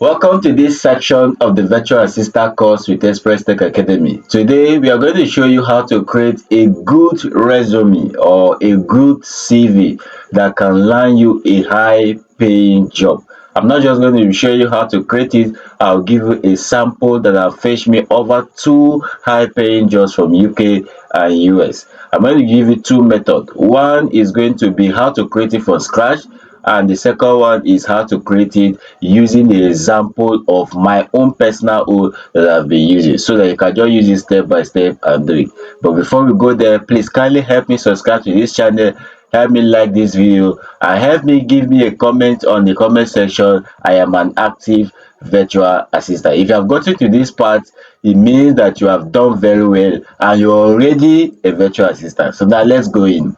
Welcome to this section of the Virtual Assistant course with Express Tech Academy. Today, we are going to show you how to create a good resume or a good CV that can land you a high-paying job. I'm not just going to show you how to create it, I'll give you a sample that have fetched me over two high-paying jobs from UK and US. I'm going to give you two methods. One is going to be how to create it from scratch, and the second one is how to create it using the example of my own personal own that I've been using, so that you can just use it step by step and do it. But before we go there, please kindly help me subscribe to this channel, help me like this video, and help me give me a comment on the comment section. I am an active virtual assistant. If you have gotten to this part, it means that you have done very well and you're already a virtual assistant. So now let's go in.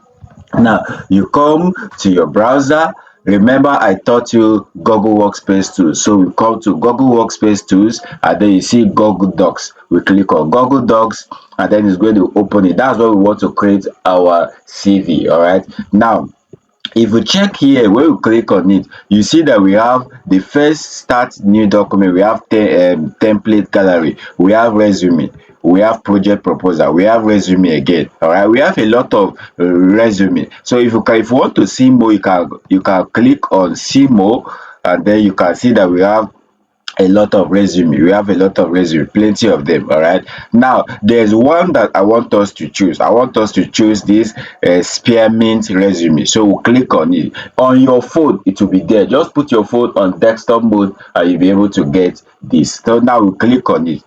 Now you come to your browser. Remember, I taught you Google Workspace Tools. So we come to Google Workspace Tools, and then you see Google Docs. We click on Google Docs, and then it's going to open it. That's where we want to create our CV. All right. Now, if you check here, when you click on it, you see that we have the first start new document, we have template gallery, we have resume, we have project proposal, we have resume again. All right, we have a lot of resume. So if you want to see more, you can click on see more, and then you can see that we have a lot of resume. We have a lot of resume, plenty of them. All right, now there's one that I want us to choose. I want us to choose this spearmint resume. So we'll click on it. On your phone it will be there. Just put your phone on desktop mode and you'll be able to get this. So now we click on it.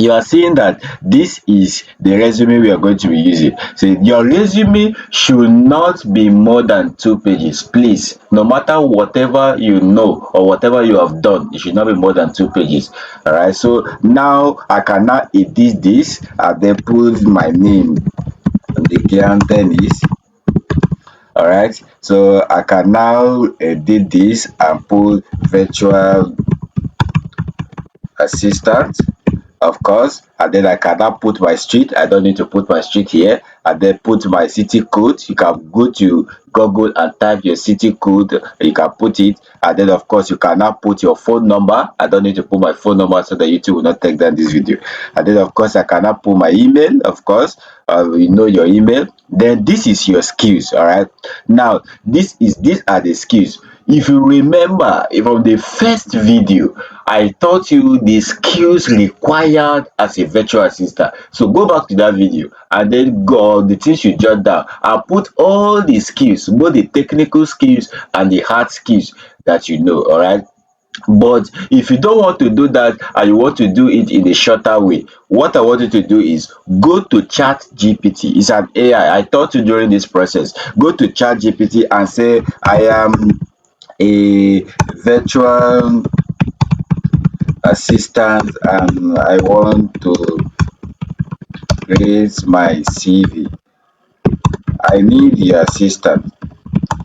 You are seeing that this is the resume we are going to be using. So your resume should not be more than 2 pages, please. No matter whatever you know or whatever you have done, it should not be more than 2 pages. All right, so now I can now edit this and then put my name, the Gian Tennis. All right, so I can now edit this and put virtual assistant, of course, and then I can now put my street. I don't need to put my street here, and then put my city code. You can go to Google and type your city code, you can put it, and then of course you can now put your phone number. I don't need to put my phone number so that YouTube will not take down this video. And then of course I can now put my email, of course. You know your email. Then this is your skills. All right, now these are the skills. If you remember from the first video, I taught you the skills required as a virtual assistant. So go back to that video and then go the things you jot down and put all the skills, both the technical skills and the hard skills that you know. All right, but if you don't want to do that and you want to do it in a shorter way, what I want you to do is go to chat gpt. It's an AI. I taught you during this process. Go to chat gpt and say, I am a virtual assistant and I want to create my CV. I need your assistant.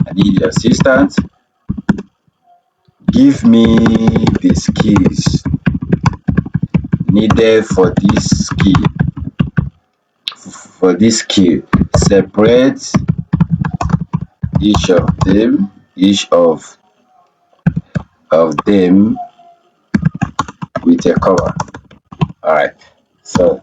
I need your assistant. Give me the skills needed for this skill. Separate each of them, each of them with a comma. All right. So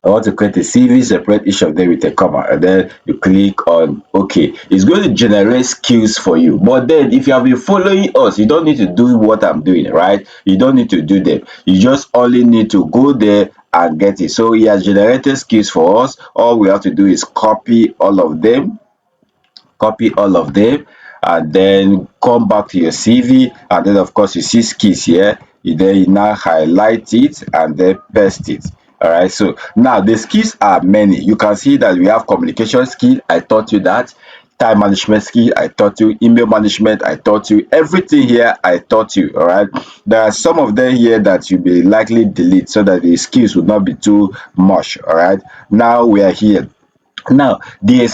I want to create a CV, separate each of them with a comma, and then you click on OK. It's going to generate skills for you. But then if you have been following us, you don't need to do what I'm doing, right? You don't need to do them. You just only need to go there and get it. So he has generated skills for us. All we have to do is copy all of them, and then come back to your CV, and then of course you see skills here. You now highlight it and then paste it. All right, so now the skills are many. You can see that we have communication skill. I taught you that. Time management skill, I taught you. Email management, I taught you. Everything here I taught you. All right, there are some of them here that you will likely delete so that the skills will not be too much. All right, now we are here. Now how do you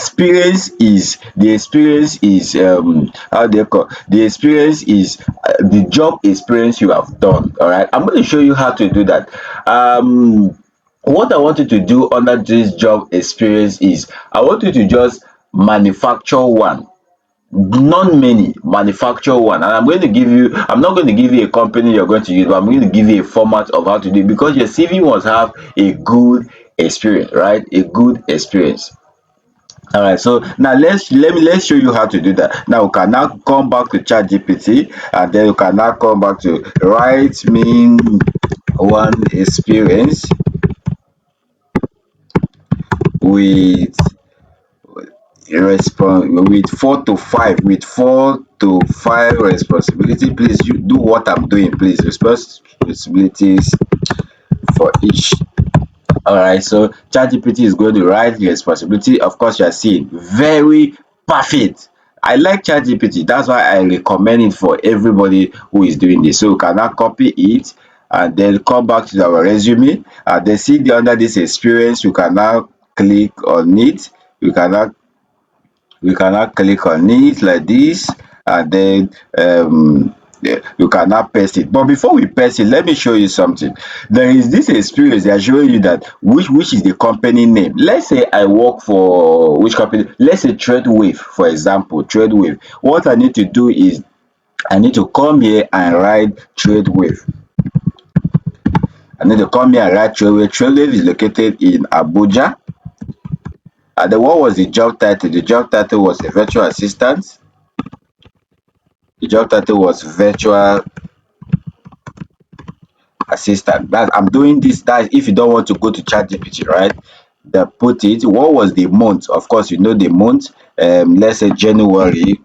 call the experience is the job experience you have done. All right, I'm going to show you how to do that. What I want you to do under this job experience is I want you to just manufacture one. not many manufacture one, and I'm not going to give you a company you're going to use, but I'm going to give you a format of how to do it, because your CV must have a good experience, right? A good experience. All right, so now let's show you how to do that. Now we can now come back to ChatGPT, and then you can now come back to write me one experience with four to five responsibility. Please, you do what I'm doing, please. Responsibilities for each. All right, so ChatGPT is going to write the responsibility. Of course, you are seeing very perfect. I like ChatGPT. That's why I recommend it for everybody who is doing this. So you can now copy it and then come back to our resume. And then see the under this experience. You can now click on it. You can now click on it like this, and then yeah, you can now paste it. But before we paste it, let me show you something. There is this experience they are showing you, that which is the company name. Let's say I work for which company? Let's say TradeWave, for example. TradeWave. What I need to do is I need to come here and write TradeWave. I need to come here and write TradeWave. TradeWave is located in Abuja. And then what was the job title? The job title was a virtual assistant. The job title was virtual assistant. That I'm doing this. That if you don't want to go to ChatGPT, right? They put it. What was the month? Of course, you know the month. Let's say January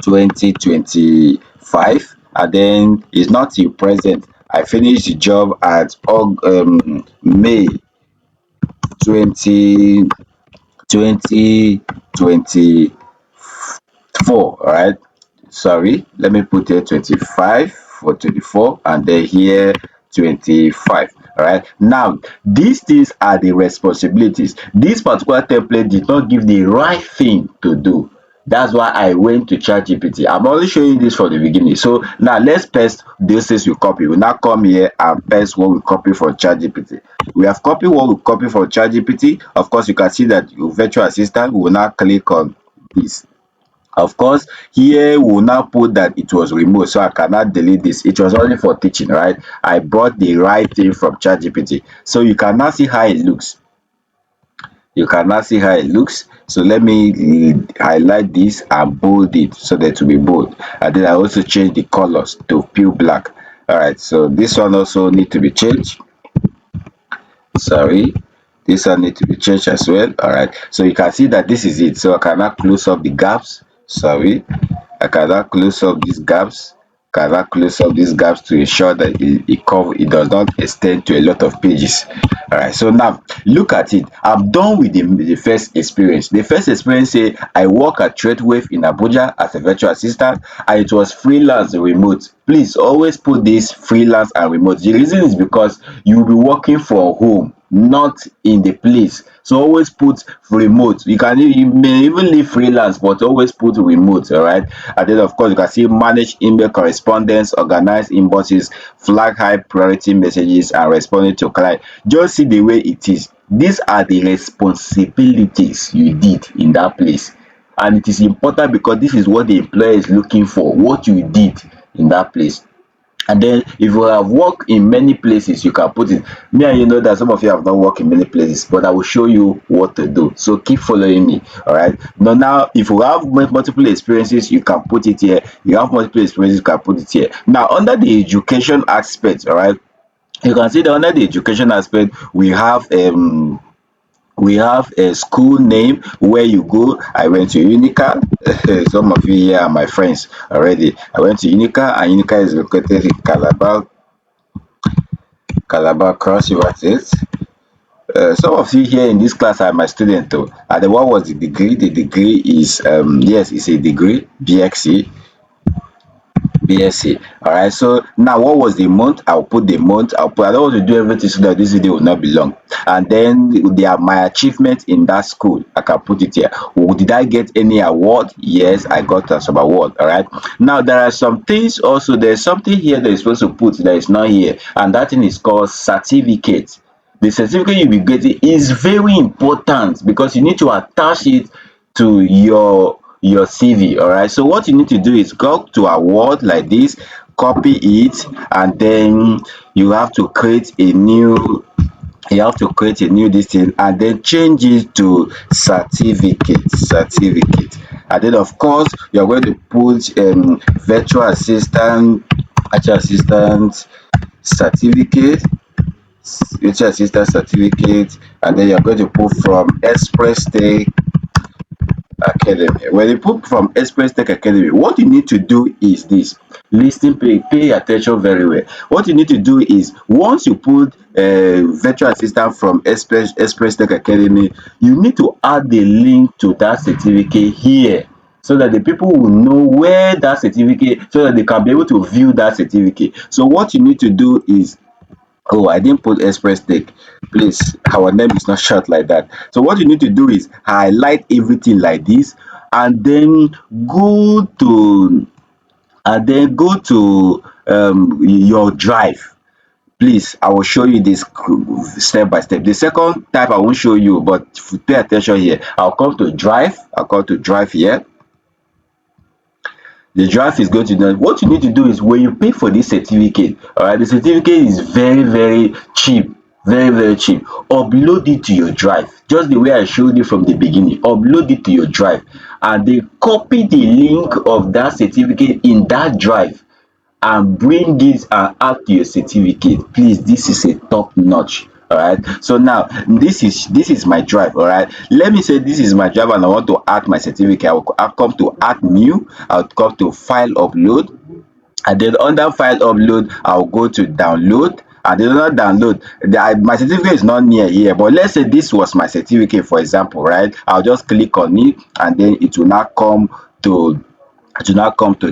2025, and then it's not till present. I finished the job at May 20 2024, right? Sorry, let me put here 25 for 24, and then here 25. All right, now these things are the responsibilities. This particular template did not give the right thing to do. That's why I went to ChatGPT. I'm only showing this from the beginning. So now let's paste these things we copy. We now come here and paste what we copy from ChatGPT. We have copied what we copy from ChatGPT. Of course, you can see that your virtual assistant. We will now click on this. Of course, here we will now put that it was removed, so I cannot delete this. It was only for teaching, right? I brought the right thing from ChatGPT. So you can now see how it looks. You can now see how it looks. So let me highlight this and bold it so that it will be bold. And then I also change the colors to pure black. All right, so this one also need to be changed. Sorry, this one need to be changed as well. All right, so you can see that this is it. So I cannot close up the gaps. Sorry, I cannot close up these gaps. Cannot close up these gaps to ensure that it does not extend to a lot of pages. All right, so now look at it. I'm done with the first experience. The first experience say I work at TradeWave in Abuja as a virtual assistant, and it was freelance remote. Please always put this freelance and remote. The reason is because you will be working from home, not in the place. So always put remote. You may even leave freelance, but always put remote. All right, and then of course you can see manage email correspondence, organize inboxes, flag high priority messages, and responding to client. Just see the way it is. These are the responsibilities you did in that place, and it is important because this is what the employer is looking for, what you did in that place. And then if you have worked in many places, you can put it. Me and you know that some of you have not worked in many places, but I will show you what to do. So keep following me. All right. Now if you have multiple experiences, you can put it here. You have multiple experiences, you can put it here. Now under the education aspect, all right, you can see that under the education aspect, we have a school name where you go. I went to Unica. Some of you here are my friends already. I went to Unica, and Unica is located in Calabar Cross River State. Some of you here in this class are my student too. And then what was the degree? The degree is yes, it's a degree, BSc. All right, so now what was the month? I'll put the month. I don't want to do everything so that this video will not be long. And then there are my achievements in that school. I can put it here. Oh, did I get any award? Yes, I got some award. All right, now there are some things also. There's something here that is supposed to put that is not here, and that thing is called certificate. The certificate you'll be getting is very important because you need to attach it to your your CV. All right, so what you need to do is go to a word like this, copy it, and then you have to create a new this thing, and then change it to certificate. And then of course you're going to put virtual assistant, actual assistant certificate, and then you're going to put from Express Tech Academy. When you put from Express Tech Academy, what you need to do is this. Listen, pay attention very well. What you need to do is, once you put virtual assistant from Express Tech Academy, you need to add the link to that certificate here, so that the people will know where that certificate, so that they can be able to view that certificate. So what you need to do is, oh, I didn't put Express Tech. Please, our name is not short like that. So what you need to do is highlight everything like this, and then go to your drive. Please, I will show you this step by step. The second type I won't show you, but pay attention here. I'll come to drive here. The draft is going to do. What you need to do is, when you pay for this certificate, all right, the certificate is very cheap, very cheap. Upload it to your drive, just the way I showed you from the beginning. Upload it to your drive, and then copy the link of that certificate in that drive, and bring this and add to your certificate. Please, this is a top notch. All right, so now this is my drive. All right, let me say this is my drive and I want to add my certificate. I'll come to add new. I'll come to file upload, and then under file upload I'll go to download, and then under download, my certificate is not near here, but let's say this was my certificate, for example, right? I'll just click on it, and then it will now come to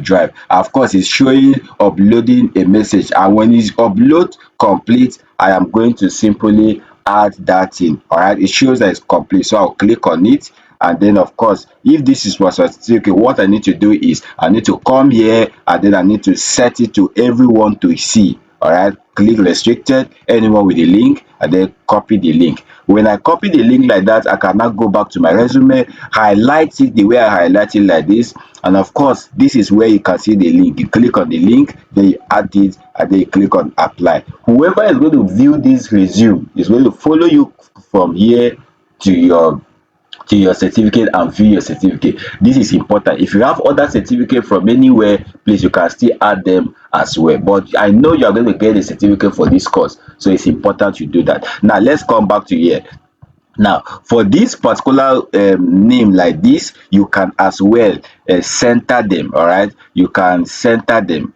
drive. Of course, it's showing uploading a message, and when it's upload complete, I am going to simply add that in. All right, it shows that it's complete, so I'll click on it. And then of course, if this is my certificate, what I need to do is I need to come here, and then I need to set it to everyone to see. All right, click restricted, anyone with the link, and then copy the link. When I copy the link like that, I can now go back to my resume, highlight it the way I highlight it like this, and of course this is where you can see the link. You click on the link, then you add it, and then you click on apply. Whoever is going to view this resume is going to follow you from here to your certificate and view your certificate. This is important. If you have other certificate from anywhere, please, you can still add them as well, but I know you are going to get a certificate for this course, so it's important you do that. Now let's come back to here. Now for this particular name like this, you can as well center them. All right, you can center them.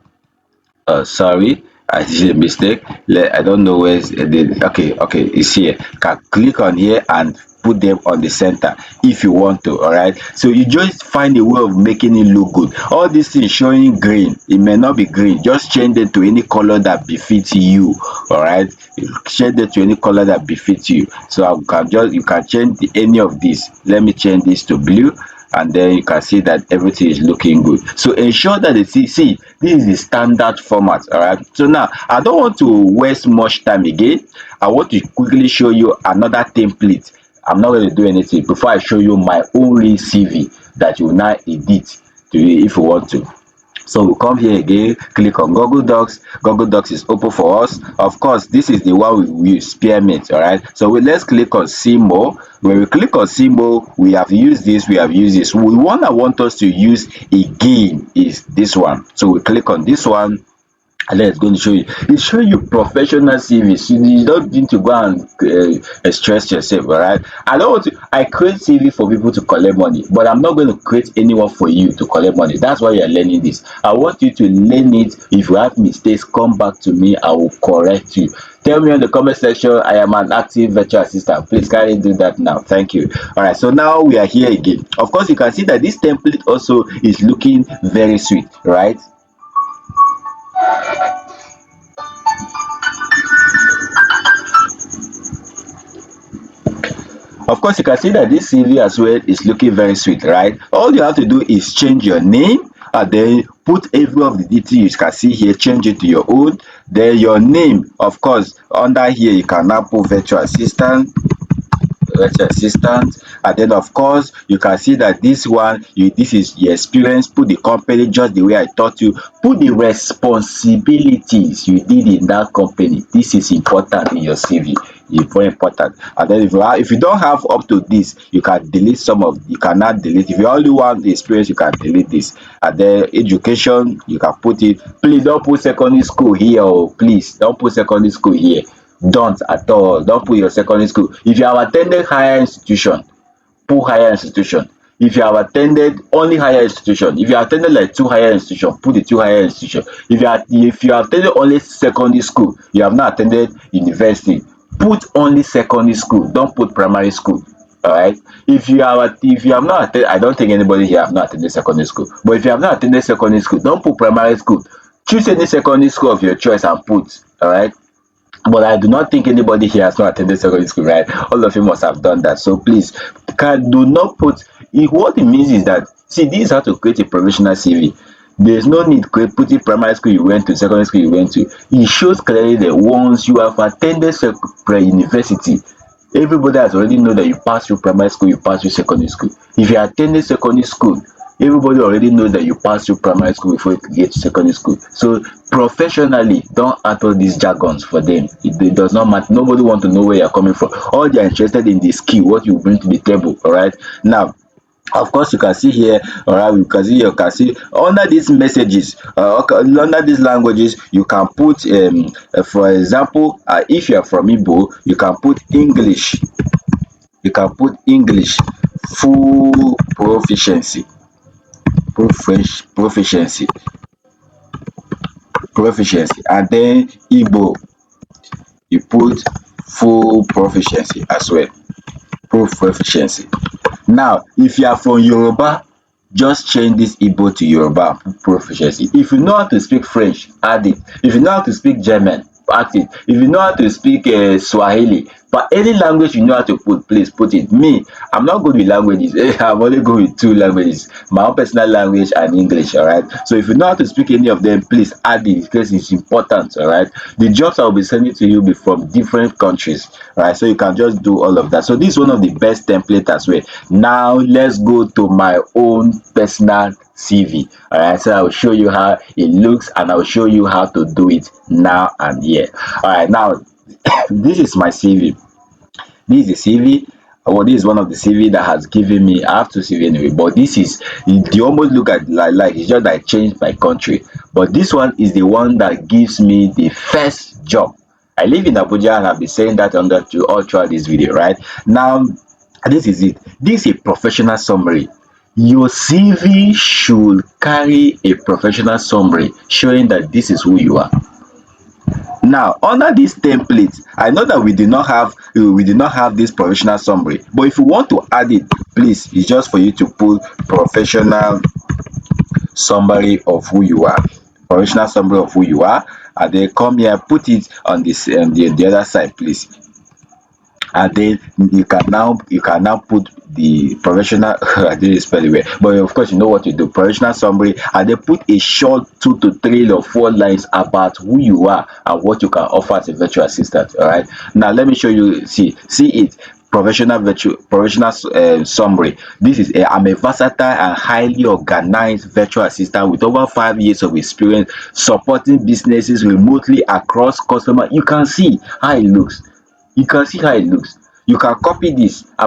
Sorry, I did a mistake. I don't know where's the, okay, it's here. Can click on here and put them on the center if you want to. All right, so you just find a way of making it look good. All these things showing green, it may not be green. Just change it to any color that befits you. All right, change it to any color that befits you. So you can change any of these. Let me change this to blue, and then you can see that everything is looking good. So ensure that they see this is the standard format. All right, so now I don't want to waste much time again. I want to quickly show you another template. I'm not going to do anything before I show you my own real CV that you will now edit to if you want to. So we come here again, click on Google Docs. Google Docs is open for us. Of course, this is the one we use, Spearmint. All right, so let's click on see more. When we click on see more, we have used this, we want us to use again is this one. So we click on this one, and then it's going to show you. It's showing you professional CV, so you don't need to go and stress yourself. All right, I create CV for people to collect money, but I'm not going to create anyone for you to collect money. That's why you're learning this. I want you to learn it. If you have mistakes, come back to me, I will correct you. Tell me in the comment section, I am an active virtual assistant. Please kindly do that now. Thank you. All right, so now we are here again. Of course, you can see that this template also is looking very sweet, right? Of course, you can see that this CV as well is looking very sweet, right? All you have to do is change your name, and then put every of the details you can see here, change it to your own. Then your name, of course, under here you can now put virtual assistant. virtual assistant. And then of course you can see that this one, this is the experience. Put the company just the way I taught you. Put the responsibilities you did in that company. This is important in your CV. It's very important. And then if you don't have up to this, you can delete some of, you cannot delete. If you only want the experience, you can delete this. And then education, you can put it. Please don't put secondary school here. Oh, please don't put secondary school here. Don't at all. Don't put your secondary school. If you have attended higher institution, put higher institution. If you have attended only higher institution, if you have attended like two higher institution, put the two higher institution. If you have attended only secondary school, you have not attended university, put only secondary school. Don't put primary school. All right. If you have not attended, I don't think anybody here have not attended secondary school. But if you have not attended secondary school, don't put primary school. Choose any secondary school of your choice and put. All right. But I do not think anybody here has not attended secondary school, right? All of you must have done that. So please, do not put what it means is that, see, this is how to create a professional CV. There's no need putting primary school you went to, secondary school you went to. It shows clearly that once you have attended university, everybody has already know that you passed through primary school, you passed through secondary school. If you attended secondary school, everybody already knows that you passed through primary school before you get to secondary school. So professionally, don't add all these jargons for them. It does not matter. Nobody want to know where you're coming from. All they are interested in the skill, what you bring to the table. All right. Now, of course, you can see here, all right, you can see under these messages, okay, under these languages, you can put, for example, if you are from Igbo, you can put English. You can put English, full proficiency, proficiency, and then Igbo, you put full proficiency as well, full proficiency. Now, if you are from Yoruba, just change this Igbo to Yoruba proficiency. If you know how to speak French, add it. If you know how to speak German, add it. If you know how to speak Swahili, but any language you know how to put, please put it. Me, I'm not good with languages. I'm only good with two languages, my own personal language and English. All right. So if you know how to speak any of them, please add it because it's important. All right. The jobs I will be sending to you will be from different countries. All right. So you can just do all of that. So this is one of the best template as well. Now let's go to my own personal CV. All right. So I will show you how it looks and I will show you how to do it now and here. All right. Now this is my CV. This is a CV. Well, this is one of the CV that has given me. I have two CV anyway, but this is, you almost look at like it's just like changed my country. But this one is the one that gives me the first job. I live in Abuja and I've been saying that under to all throughout this video, right? Now, this is it. This is a professional summary. Your CV should carry a professional summary showing that this is who you are. Now, under this template, I know that we did not have this professional summary, but if you want to add it, please, it's just for you to put professional summary of who you are, professional summary of who you are, and then come here, put it on this the other side, please. And then you can now put the professional I didn't spell it well, but of course you know what to do, professional summary, and then put a short 2 to 3 or 4 lines about who you are and what you can offer as a virtual assistant. All right, now let me show you. See it. Professional summary. This is I'm a versatile and highly organized virtual assistant with over 5 years of experience supporting businesses remotely across customer. You can see how it looks. You can see how it looks. You can copy this. I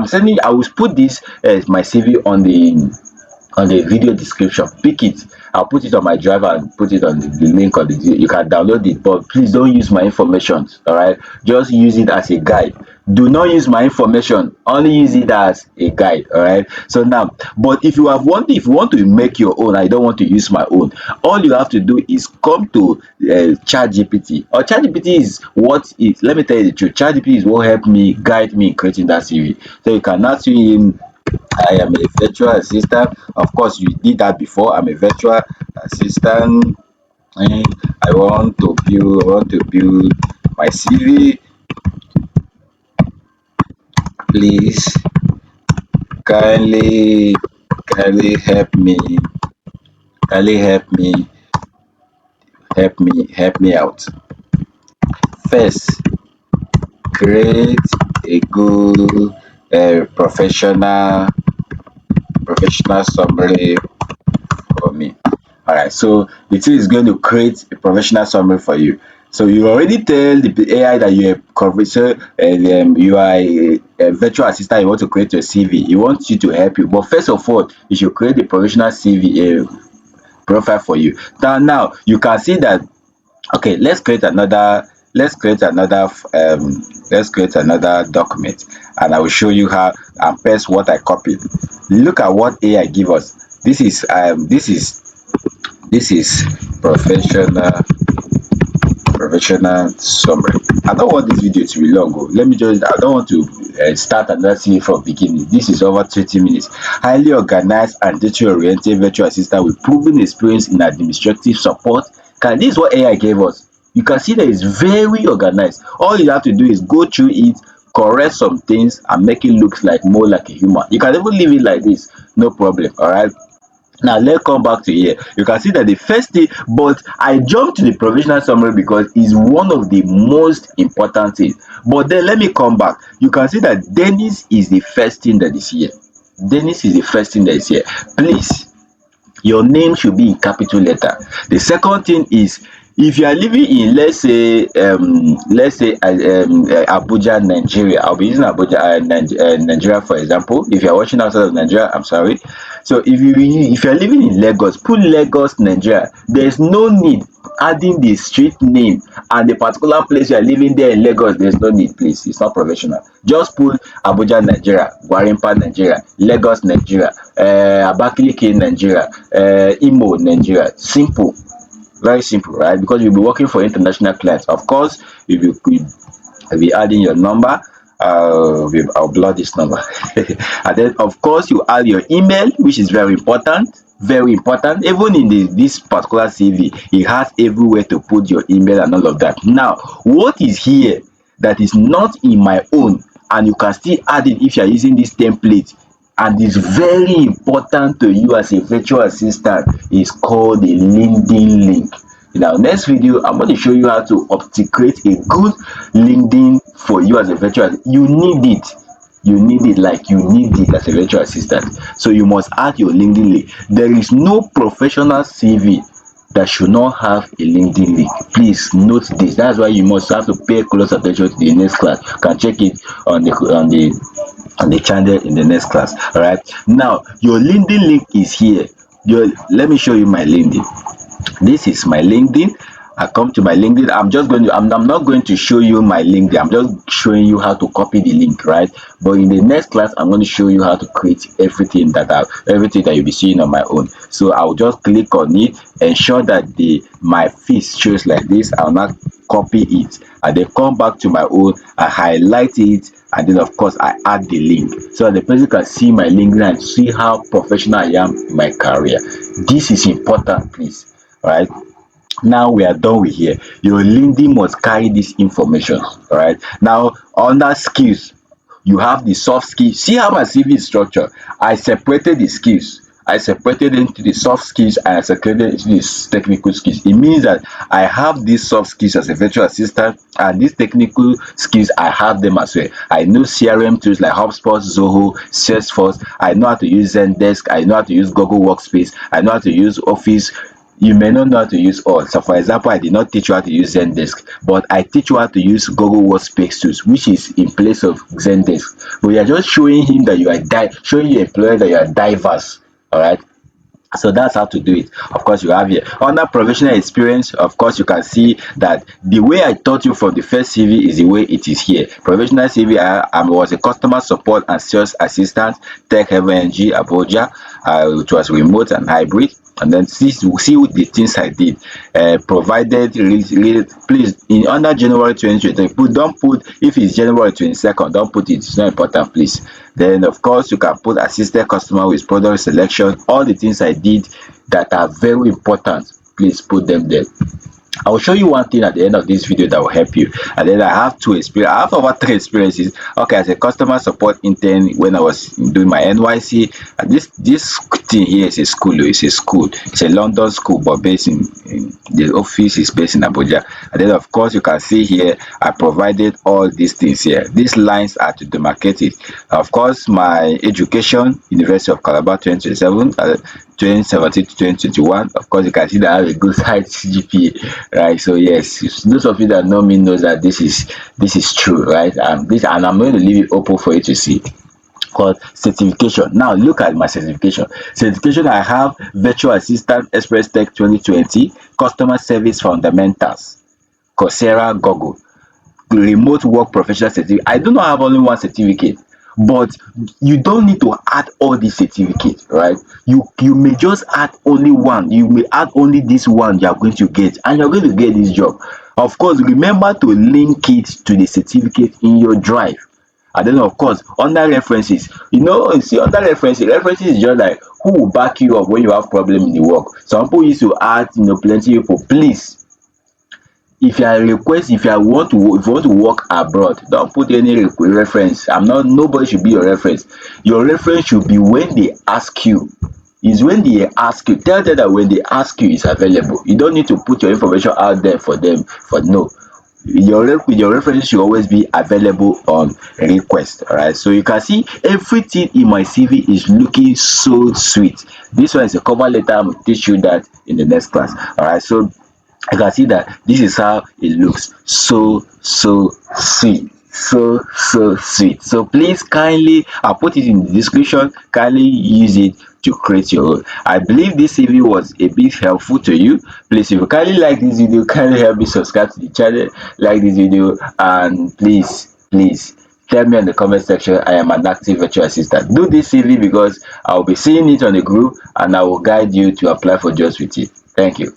will put this as my CV on the video description. Pick it. I'll put it on my drive and put it on the link on the you can download it, but please don't use my information. All right, just use it as a guide. Do not use my information, only use it as a guide. All right, so now, but if you want to make your own, I don't want to use my own, all you have to do is come to ChatGPT. Or ChatGPT is what is, let me tell you the truth, ChatGPT is what helped me guide me in creating that CV. So you can now see him. I am a virtual assistant. Of course, you did that before. I'm a virtual assistant, and I want to build my CV. Please kindly kindly help me out. First, create a good professional summary for me. All right, so the thing is going to create a professional summary for you. So you already tell the AI that you're a professor and you are a virtual assistant. You want to create your CV. He wants you to help you, but first of all, you should create a professional CV, profile for you. Now you can see that. Okay, let's create another document, and I will show you how and paste what I copied. Look at what AI give us. This is professional professional summary. I don't want this video to be long. Oh. Let me just, I don't want to start another scene from beginning. This is over 20 minutes. Highly organized and detail-oriented virtual assistant with proven experience in administrative support. This is what AI gave us. You can see that it's very organized. All you have to do is go through it, correct some things, and make it look like more like a human. You can even leave it like this, no problem. All right. Now let's come back to here. You can see that the first thing, but I jumped to the provisional summary because it's one of the most important things. But then let me come back. You can see that Dennis is the first thing that is here. Dennis is the first thing that is here. Please, your name should be in capital letter. The second thing is, if you are living in, Abuja, Nigeria. I'll be using Abuja, Nigeria, for example. If you are watching outside of Nigeria, I'm sorry. So if you are living in Lagos, put Lagos, Nigeria. There's no need adding the street name and the particular place you are living there in Lagos. There's no need, please. It's not professional. Just put Abuja, Nigeria, Gwarimpa, Nigeria, Lagos, Nigeria, Abakaliki, Nigeria, Imo, Nigeria. Simple, very simple, right? Because you'll be working for international clients. Of course, you'll be adding your number. I'll blot this number. And then, of course, you add your email, which is very important. Very important. Even in this particular CV, it has everywhere to put your email and all of that. Now, what is here that is not in my own, and you can still add it if you are using this template, and is very important to you as a virtual assistant, is called the LinkedIn link. In our next video, I'm going to show you how to create a good LinkedIn for you as a virtual. You need it. You need it, like you need it as a virtual assistant. So you must add your LinkedIn link. There is no professional CV that should not have a LinkedIn link. Please note this. That's why you must have to pay close attention to the next class. You can check it on the channel in the next class. All right. Now your LinkedIn link is here. Let me show you my LinkedIn. This is my LinkedIn. I come to my LinkedIn. I'm not going to show you my LinkedIn. I'm just showing you how to copy the link, right? But in the next class, I'm going to show you how to create everything that you'll be seeing on my own. So I'll just click on it, ensure that my face shows like this. I'll not copy it, and then come back to my own. I highlight it, and then of course I add the link so that the person can see my LinkedIn and see how professional I am in my career. This is important, please. All right. Now we are done with here. Your LinkedIn must carry this information. All right. Now under skills, you have the soft skills. See how my CV is structured. I separated the skills. I separated into the soft skills and I separated into the technical skills. It means that I have these soft skills as a virtual assistant, and these technical skills I have them as well. I know CRM tools like HubSpot, Zoho, Salesforce. I know how to use Zendesk. I know how to use Google Workspace. I know how to use Office. You may not know how to use all. So for example, I did not teach you how to use Zendesk, but I teach you how to use Google Workspace tools, which is in place of Zendesk. We are just showing him that you are showing your employer that you are diverse. All right. So that's how to do it. Of course, you have here under professional experience. Of course, you can see that the way I taught you from the first CV is the way it is here. Professional CV, I was a customer support and sales assistant, tech heavy energy, Abuja. It was remote and hybrid. And then see what the things I did. Provided please in under January 2020. Don't put, if it's January 22nd, don't put it. It's not important, please. Then of course you can put assisted customer with product selection. All the things I did that are very important, please put them there. I will show you one thing at the end of this video that will help you. And then I have two experience. I have over three experiences. Okay, as a customer support intern when I was doing my NYC, and this thing here is a school. It's a school. It's a London school, but based in the office is based in Abuja. And then of course you can see here I provided all these things here. These lines are to demarcate it. Of course, my education, University of Calabar 2027. 2017 to 2021. Of course, you can see that I have a good high GPA, right? So yes, those of you that know me knows that this is true, right? And I'm going to leave it open for you to see. Called certification. Now look at my certification. Certification I have virtual assistant express tech 2020, customer service fundamentals, Coursera, Google, remote work professional certificate. I do not have only one certificate, but you don't need to add all these certificates, right? You may just add only one. You may add only this one you are going to get, and you're going to get this job. Of course, remember to link it to the certificate in your drive. And then of course under references, you see under references is just like who will back you up when you have problem in the work. Some people used to add plenty people. Please, if you are request if you want to work abroad, don't put any reference. I'm not Nobody should be your reference. Your reference should be when they ask you. Is when they ask you, tell them that when they ask you is available. You don't need to put your information out there for them for no. Your reference should always be available on request. All right, so you can see everything in my CV is looking so sweet. This one is a cover letter. I'm going to teach you that in the next class. All right, so I can see that this is how it looks. So sweet, so sweet. So please kindly, I'll put it in the description. Kindly use it to create your own. I believe this CV was a bit helpful to you. Please, if you kindly like this video, kindly help me subscribe to the channel, like this video, and please tell me in the comment section I am an active virtual assistant. Do this CV because I'll be seeing it on the group and I will guide you to apply for jobs with it. Thank you.